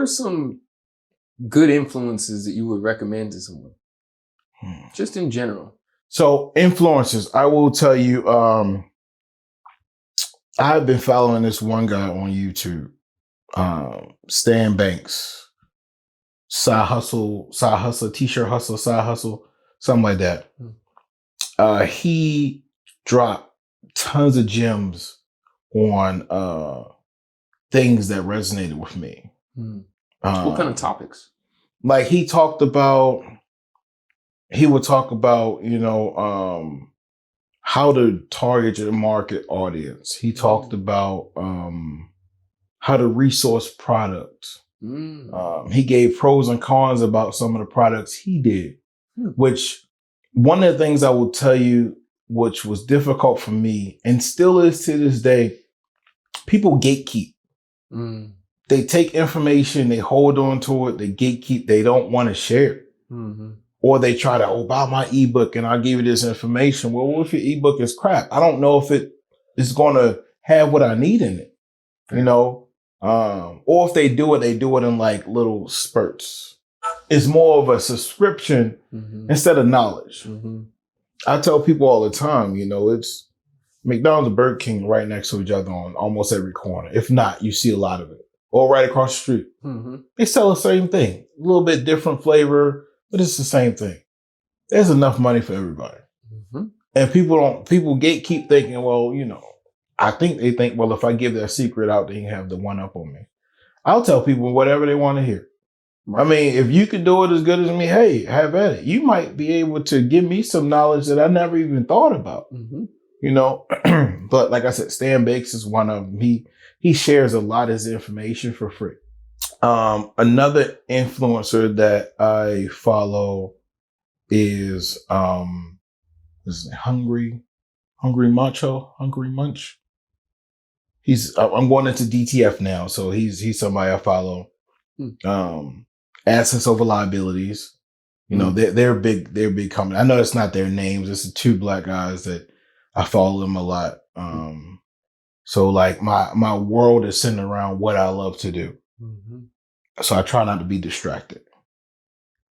are some good influences that you would recommend to someone? Just in general. So influencers, I will tell you, I've been following this one guy on YouTube, Stan Banks, side hustle, t-shirt hustle, side hustle, something like that. He dropped tons of gems on things that resonated with me. What kind of topics? Like he would talk about, how to target your market audience. He talked about how to resource products. He gave pros and cons about some of the products he did, which one of the things I will tell you, which was difficult for me and still is to this day, people gatekeep. They take information, they hold on to it, they gatekeep, they don't want to share it. Or they try to, buy my ebook and I'll give you this information. Well, what if your ebook is crap? I don't know if it is going to have what I need in it, or if they do it in like little spurts. It's more of a subscription instead of knowledge. I tell people all the time, it's McDonald's and Burger King right next to each other on almost every corner. If not, you see a lot of it. Or right across the street. They sell the same thing. A little bit different flavor, but it's the same thing. There's enough money for everybody. And people gatekeep thinking, well, I think they think, well, if I give their secret out, they can have the one up on me. I'll tell people whatever they want to hear. Right. I mean, if you could do it as good as me, hey, have at it. You might be able to give me some knowledge that I never even thought about, But like I said, Stan Banks is one of them. He shares a lot of his information for free. Another influencer that I follow is Hungry Munch. I'm going into DTF now, so he's somebody I follow. Assets over liabilities. They're a big company. I know it's not their names. It's the two black guys that I follow them a lot. So like my world is centered around what I love to do. So I try not to be distracted.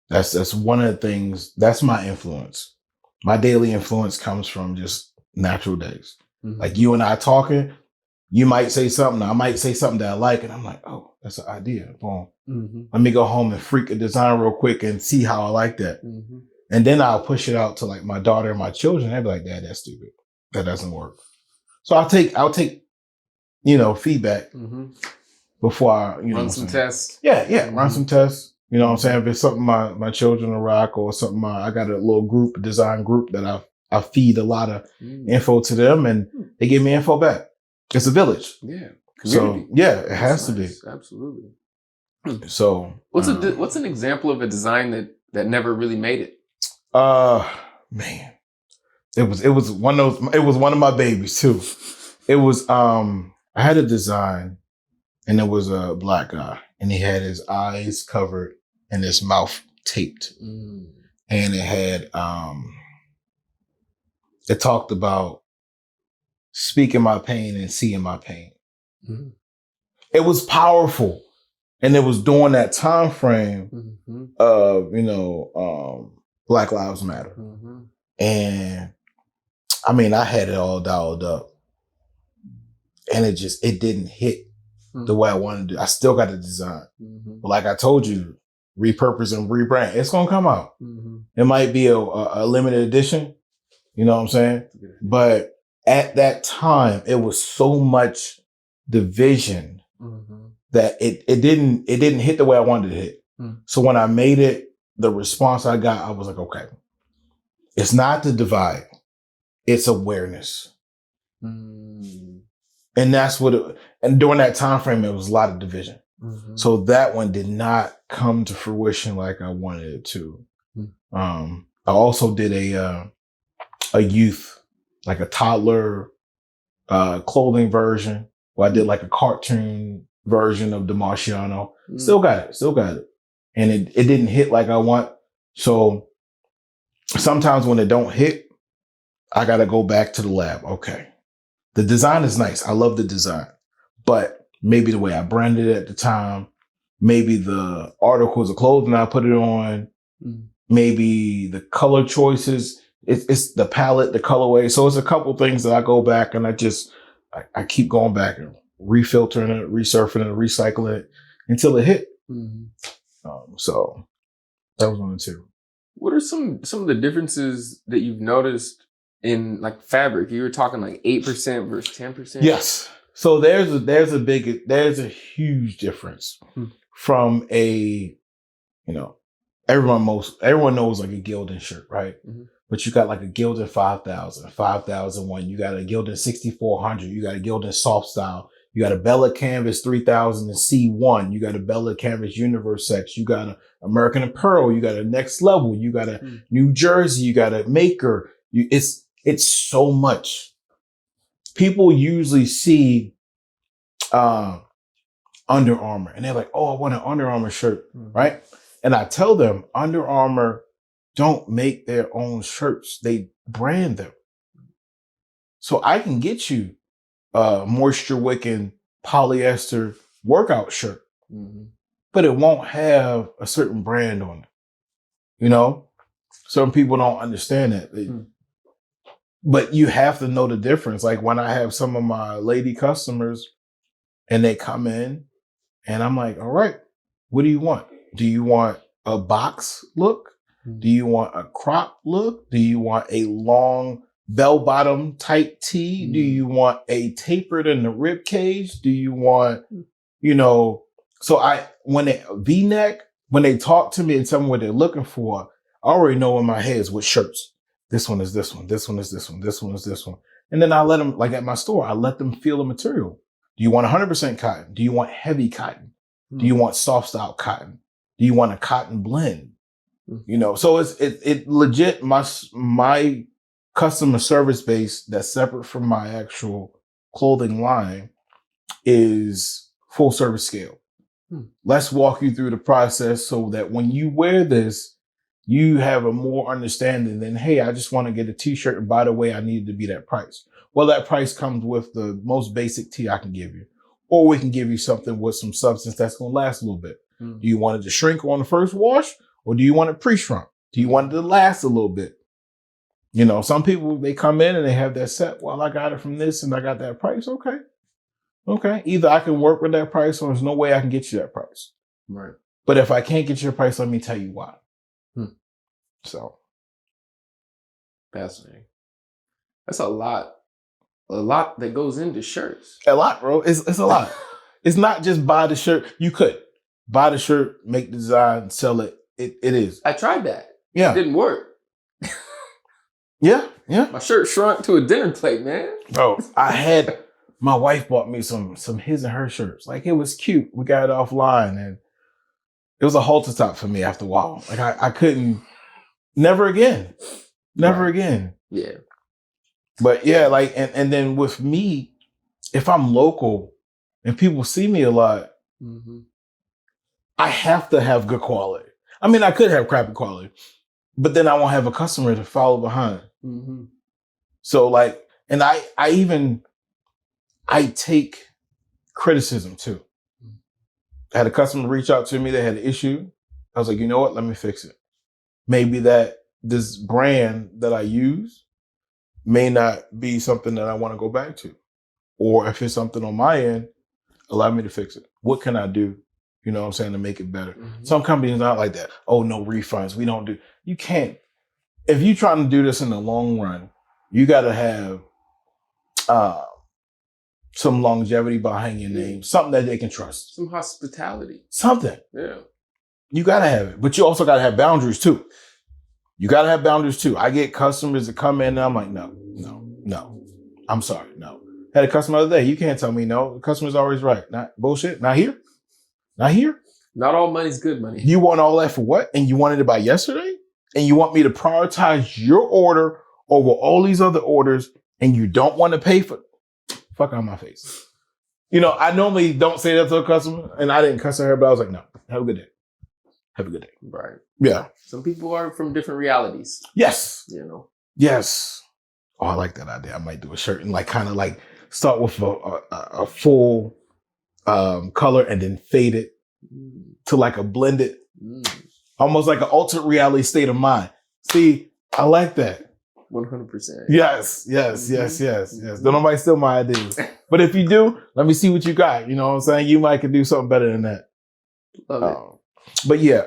That's one of the things. That's my influence. My daily influence comes from just natural days. Like you and I talking, you might say something, I might say something that I like, and I'm like, oh, that's an idea. Boom. Let me go home and freak a design real quick and see how I like that. And then I'll push it out to like my daughter and my children. They'll be like, Dad, that's stupid. That doesn't work. So I'll take feedback before I, run some tests. Yeah. Run some tests. You know what I'm saying? If it's something my children will rock or something, I got a little design group that I feed a lot of info to them and they give me info back. It's a village. Yeah. Community. So yeah, it has to be. Absolutely. So what's an example of a design that never really made it? Man, it was one of my babies too. It was, I had a design and it was a black guy and he had his eyes covered and his mouth taped. And it had, it talked about speaking my pain and seeing my pain. It was powerful. And it was during that time frame of, Black Lives Matter. And I mean, I had it all dialed up. And it didn't hit the way I wanted to do. I still got the design. But like I told you, repurpose and rebrand. It's going to come out. It might be a limited edition. You know what I'm saying? But at that time, it was so much division that it didn't hit the way I wanted it to hit. So when I made it, the response I got, I was like, okay, it's not the divide. It's awareness. And that's and during that time frame, it was a lot of division. So that one did not come to fruition like I wanted it to. I also did a youth, like a toddler clothing version where I did like a cartoon version of Demarciano. Still got it. And it didn't hit like I want. So sometimes when it don't hit, I got to go back to the lab. Okay. The design is nice. I love the design, but maybe the way I branded it at the time, maybe the articles of clothing I put it on, maybe the color choices. It's the palette, the colorway. So it's a couple things that I go back and I keep going back and refiltering it, resurfing it, recycling it until it hit. So that was one or two. What are some of the differences that you've noticed in like fabric? You were talking like 8% versus 10%. Yes. So there's a huge difference from a, everyone knows like a Gildan shirt, right? But you got like a Gildan 5000, 5001, you got a Gildan 6400, you got a Gildan soft style, you got a Bella Canvas 3000 and C1, you got a Bella Canvas Universex, you got a American Apparel, you got a Next Level, you got a New Jersey, you got a Maker. It's so much. People usually see Under Armour and they're like, oh, I want an Under Armour shirt, right? And I tell them Under Armour don't make their own shirts. They brand them. So I can get you a moisture wicking polyester workout shirt, but it won't have a certain brand on it. Some people don't understand that. But you have to know the difference. Like when I have some of my lady customers and they come in and I'm like, all right, what do you want? Do you want a box look? Do you want a crop look? Do you want a long bell bottom tight tee? Do you want a tapered in the rib cage? Do you want, so when they V-neck, when they talk to me and tell me what they're looking for, I already know in my head is what shirts. This one is this one. This one is this one. This one is this one. And then I let them, like at my store, I let them feel the material. Do you want 100% cotton? Do you want heavy cotton? Do you want soft style cotton? Do you want a cotton blend? So it legit, my customer service base that's separate from my actual clothing line is full service scale. Let's walk you through the process so that when you wear this, you have a more understanding than, hey, I just want to get a t-shirt. And by the way, I need it to be that price. Well, that price comes with the most basic tee I can give you. Or we can give you something with some substance that's going to last a little bit. Do you want it to shrink on the first wash? Or do you want it pre-shrunk? Do you want it to last a little bit? Some people, they come in and they have that set. Well, I got it from this and I got that price. Okay. Either I can work with that price or there's no way I can get you that price. Right. But if I can't get your price, let me tell you why. So. Fascinating. That's a lot that goes into shirts. A lot, bro. It's a lot. It's not just buy the shirt. You could buy the shirt, make the design, sell it. It is. I tried that. Yeah. It didn't work. Yeah. My shirt shrunk to a dinner plate, man. Bro, my wife bought me some his and her shirts. Like it was cute. We got it offline and it was a halter top for me after a while. Like I couldn't, never again. Yeah. But yeah, like, and then with me, if I'm local and people see me a lot, I have to have good quality. I mean, I could have crappy quality, but then I won't have a customer to follow behind. So like, and I take criticism too. I had a customer reach out to me. They had an issue. I was like, you know what? Let me fix it. Maybe that this brand that I use may not be something that I want to go back to. Or if it's something on my end, allow me to fix it. What can I do? You know what I'm saying? To make it better. Some companies not like that. Oh, no refunds. We don't do. You can't. If you're trying to do this in the long run, you got to have some longevity behind your name, something that they can trust. Some hospitality. Something. Yeah. You got to have it. But you also got to have boundaries too. I get customers that come in and I'm like, no. I'm sorry, no. Had a customer the other day. You can't tell me no. The customer's always right. Not bullshit. Not here. Not all money's good money. You want all that for what? And you wanted it by yesterday? And you want me to prioritize your order over all these other orders and you don't want to pay for it? Fuck out my face. I normally don't say that to a customer and I didn't cuss at her, but I was like, no, have a good day. Right. Yeah. Some people are from different realities. Yes. Yes. Oh, I like that idea. I might do a shirt and kind of start with a full color and then fade it. to like a blended, almost like an alternate reality state of mind. See, I like that. 100%. Yes. Don't nobody steal my ideas. But if you do, let me see what you got. You know what I'm saying? You might could do something better than that. Love it. But yeah,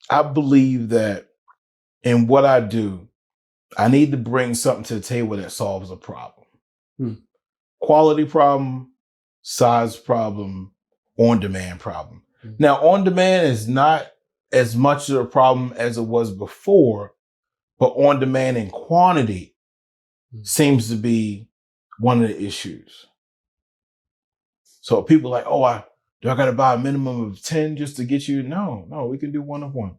I believe that in what I do, I need to bring something to the table that solves a problem. Quality problem, size problem, on-demand problem. Now, on-demand is not as much of a problem as it was before, but on-demand in quantity seems to be one of the issues. So people are like, oh, do I got to buy a minimum of 10 just to get you? No, we can do one of one.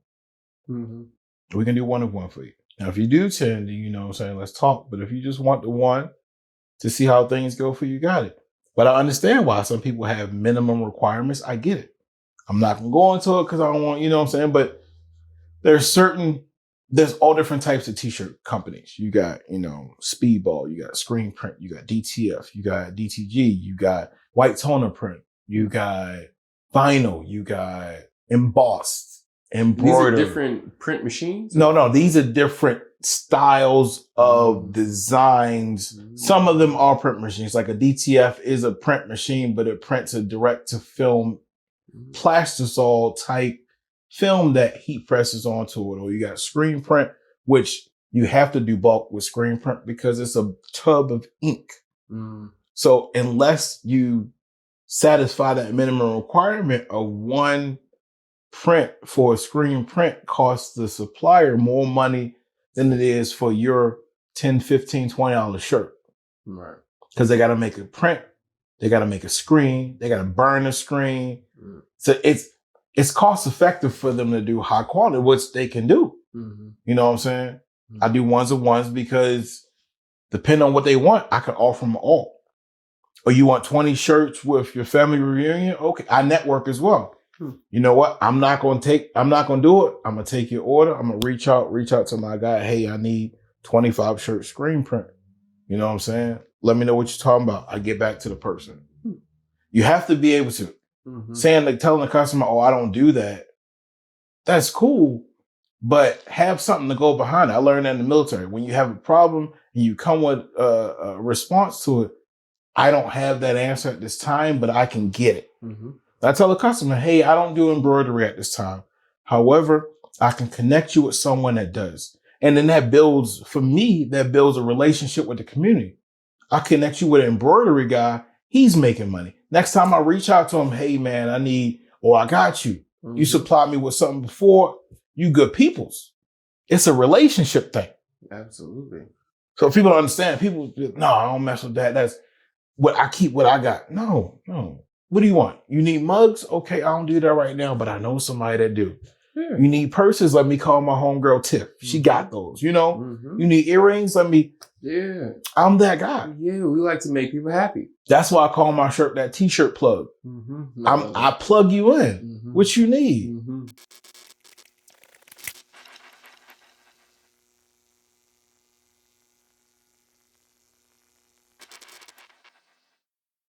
We can do one of one for you. Now, if you do 10, then you know what I'm saying, let's talk. But if you just want the one to see how things go for you, got it. But I understand why some people have minimum requirements. I get it. I'm not going to go into it because I don't want, you know what I'm saying? But there's all different types of t-shirt companies. You got, Speedball, you got Screen Print, you got DTF, you got DTG, you got White Toner Print, you got Vinyl, you got Embossed, Embroidered. These are different print machines? No, these are different styles of designs. Some of them are print machines. Like a DTF is a print machine, but it prints a direct to film plastisol type film that heat presses onto it. Or you got Screen Print, which you have to do bulk with Screen Print because it's a tub of ink. So unless you satisfy that minimum requirement of one print for a Screen Print costs the supplier more money than it is for your $10, $15, $20 shirt. Right. Because they got to make a print. They got to make a screen. They got to burn a screen. So it's cost effective for them to do high quality, which they can do. You know what I'm saying? I do ones of ones because depending on what they want, I can offer them all. Or you want 20 shirts with your family reunion? Okay. I network as well. You know what? I'm not going to do it. I'm going to take your order. I'm going to reach out to my guy. Hey, I need 25 shirt Screen Print. You know what I'm saying? Let me know what you're talking about. I get back to the person. You have to be able to. Telling the customer, oh, I don't do that. That's cool. But have something to go behind it. I learned that in the military. When you have a problem and you come with a response to it, I don't have that answer at this time, but I can get it. I tell the customer, hey, I don't do embroidery at this time. However, I can connect you with someone that does. And then that builds a relationship with the community. I connect you with an embroidery guy. He's making money. Next time I reach out to him, hey, man, I got you. You supplied me with something before. You good peoples. It's a relationship thing. Absolutely. So if people don't understand, no, I don't mess with that. That's what I keep what I got. No. What do you want? You need mugs? Okay, I don't do that right now, but I know somebody that do. You need purses? Let me call my homegirl Tiff. She got those, You need earrings? I'm that guy. Yeah, we like to make people happy. That's why I call my shirt that t-shirt plug. I plug you in. What you need.